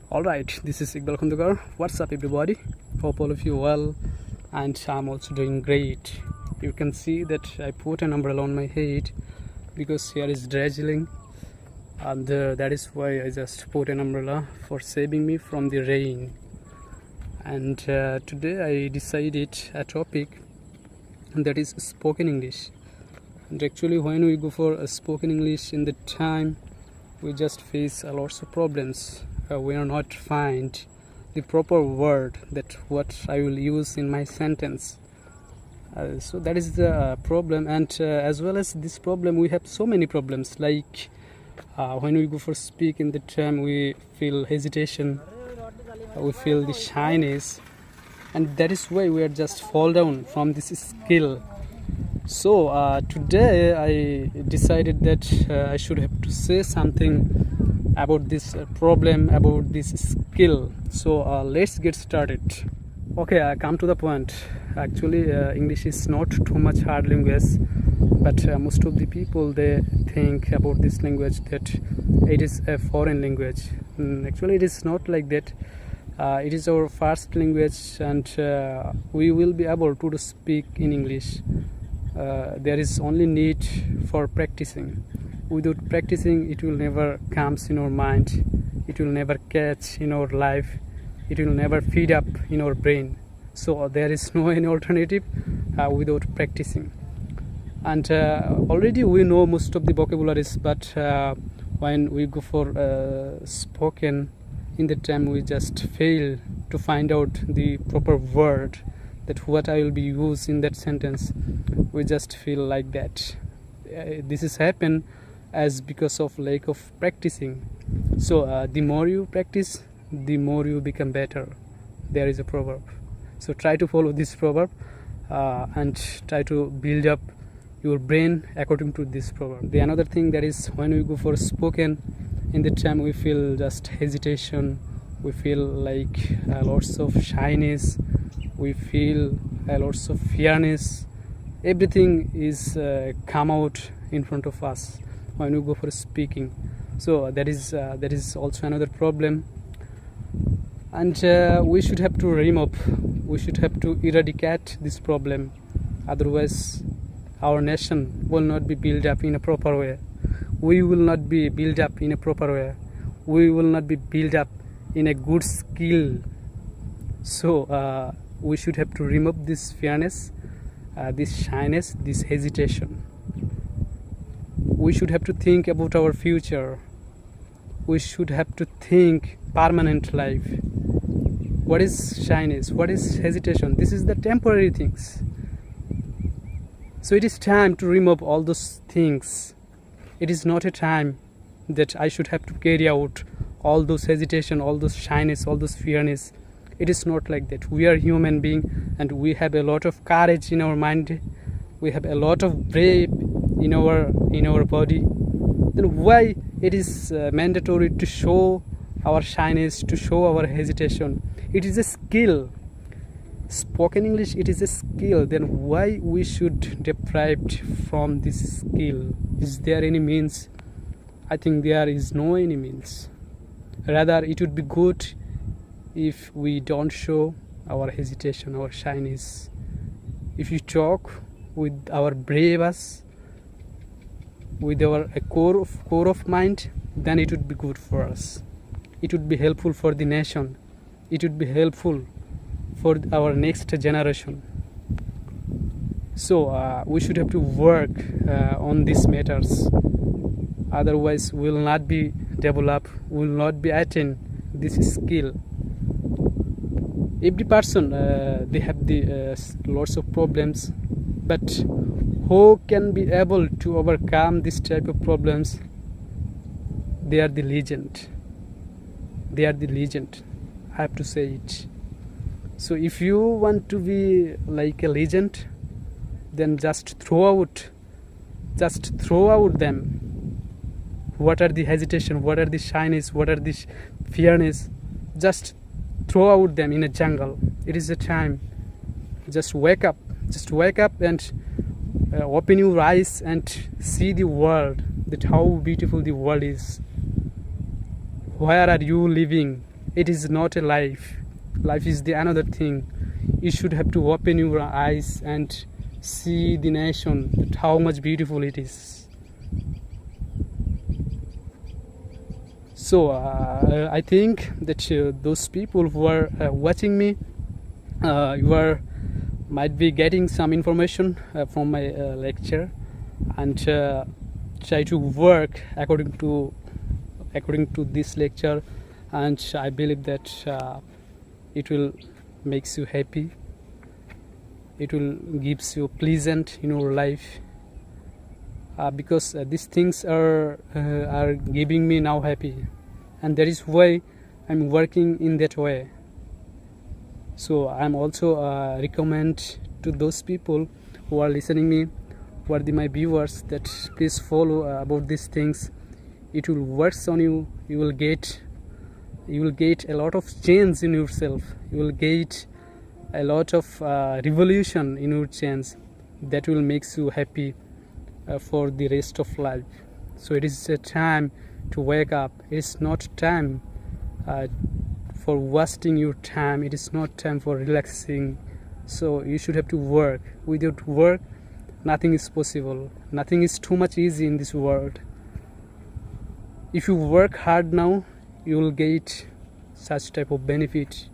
Alright, this is Iqbal Khandaker. What's up everybody? Hope all of you well, and I'm also doing great. You can see that I put an umbrella on my head because here is drizzling, and that is why I just put an umbrella for saving me from the rain. And today I decided a topic that is spoken English. And actually when we go for a spoken English in the time, we just face a lots of problems. We are not find the proper word that what I will use in my sentence. So that is the problem, and as well as this problem, we have so many problems. Like when we go for speak in the term, we feel hesitation, we feel the shyness, and that is why we are just fall down from this skill. So today I decided that I should have to say something about this problem, about this skill. So let's get started. Okay, I come to the point. Actually English is not too much hard language, but most of the people, they think about this language that it is a foreign language. Actually it is not like that. It is our first language, and we will be able to speak in English. There is only need for practicing. Without practicing, it will never comes in our mind, it will never catch in our life, it will never feed up in our brain. So there is no any alternative without practicing. And already we know most of the vocabularies, but when we go for spoken, in the time we just fail to find out the proper word, that what I will be used in that sentence. We just feel like that. This is happen as because of lack of practicing. So the more you practice, the more you become better. There is a proverb. So try to follow this proverb and try to build up your brain according to this proverb. The another thing, that is when we go for spoken, in the time we feel just hesitation, we feel like lots of shyness, we feel lots of fearness. Everything is come out in front of us when we go for speaking. So that is also another problem, and we should have to remove, we should have to eradicate this problem. Otherwise our nation will not be built up in a proper way. We will not be built up in a proper way. We will not be built up in a good skill. So we should have to remove this fearness, this shyness, this hesitation. We should have to think about our future. We should have to think permanent life. What is shyness? What is hesitation? This is the temporary things. So it is time to remove all those things. It is not a time that I should have to carry out all those hesitation, all those shyness, all those fearness. It is not like that. We are human being, and we have a lot of courage in our mind. We have a lot of brave in our body. Then why it is mandatory to show our shyness, to show our hesitation? It is a skill. Spoken English, it is a skill. Then why we should deprived from this skill? Is there any means? I think there is no any means. Rather, it would be good if we don't show our hesitation, our shyness. If you talk with our brave us, with our core of mind, then it would be good for us. It would be helpful for the nation. It would be helpful for our next generation. So we should have to work on these matters. Otherwise we will not be developed, we will not be attain this skill. Every person, they have the lots of problems, but who can be able to overcome this type of problems? They are the legend. They are the legend. I have to say it. So if you want to be like a legend, then just throw out them. What are the hesitation? What are the shyness? What are the fearness? Just throw out them in a jungle. It is a time. Just wake up and open your eyes and see the world, that how beautiful the world is. Where are you living? it is not a life. Life is the another thing. You should have to open your eyes and see the nation, that how much beautiful it is. So I think that those people who are watching me, you might be getting some information from my lecture, and try to work according to this lecture, and I believe that it will makes you happy. It will gives you pleasant in your life, because these things are giving me now happy, and that is why I'm working in that way. So I'm also recommend to those people who are listening me, who are my viewers, that please follow about these things. It will work on you. You will get a lot of change in yourself. You will get a lot of revolution in your change that will makes you happy for the rest of life. So it is a time to wake up. It is not time for wasting your time. It is not time for relaxing. So you should have to work. Without work, nothing is possible. Nothing is too much easy in this world. If you work hard now, you will get such type of benefit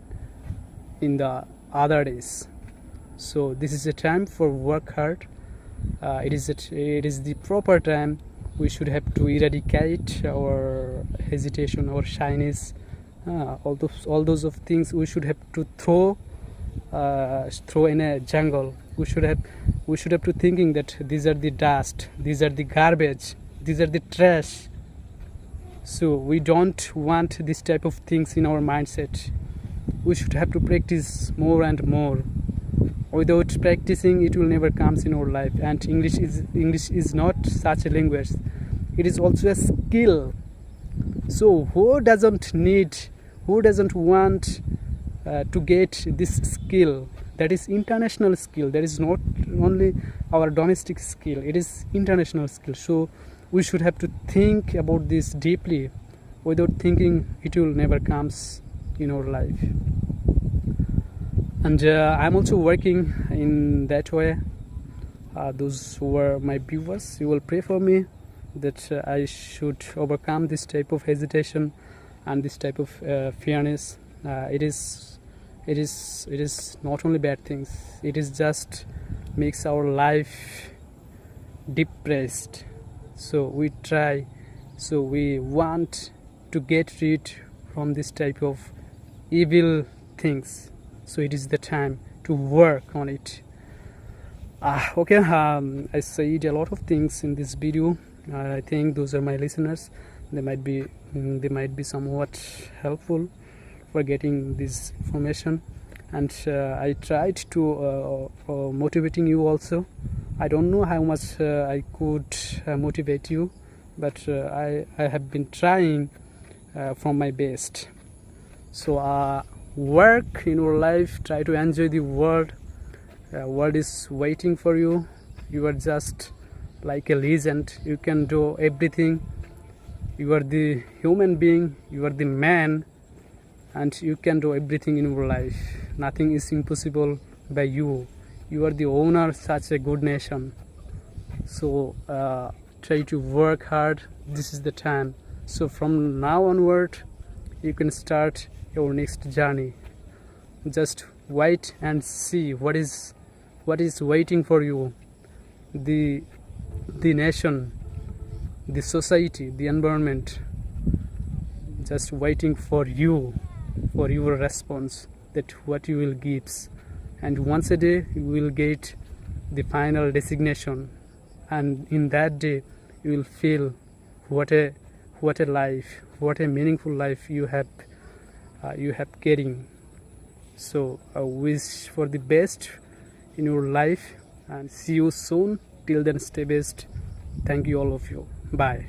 in the other days. So this is a time for work hard. It is the proper time. We should have to eradicate our hesitation, our shyness, all those of things we should have to throw in a jungle. We should have to thinking that these are the dust, these are the garbage, these are the trash. So we don't want this type of things in our mindset. We should have to practice more and more. Without practicing, it will never comes in our life. And English is not such a language. It is also a skill. So who doesn't want to get this skill? That is international skill. That is not only our domestic skill. It is international skill. So we should have to think about this deeply. Without thinking, it will never comes in our life. And I'm also working in that way. Those who are my viewers, you will pray for me that I should overcome this type of hesitation and this type of fearness. It is not only bad things. It is just makes our life depressed. So we want to get rid from this type of evil things. So it is the time to work on it. Okay, I said a lot of things in this video. I think those are my listeners. They might be somewhat helpful for getting this information, and I tried to motivating you also. I don't know how much I could motivate you, but I have been trying from my best. So work in your life, try to enjoy the world. World is waiting for you. You are just like a legend. You can do everything. You are the human being, you are the man, and you can do everything in your life. Nothing is impossible by you. You are the owner of such a good nation. So try to work hard. This is the time. So from now onward, you can start your next journey. Just wait and see what is waiting for you. The nation, the society, the environment, just waiting for you, for your response, that what you will give. And once a day you will get the final designation, and in that day you will feel what a life, what a meaningful life you have getting. So I wish for the best in your life, and see you soon. Till then, stay best. Thank you, all of you. Bye.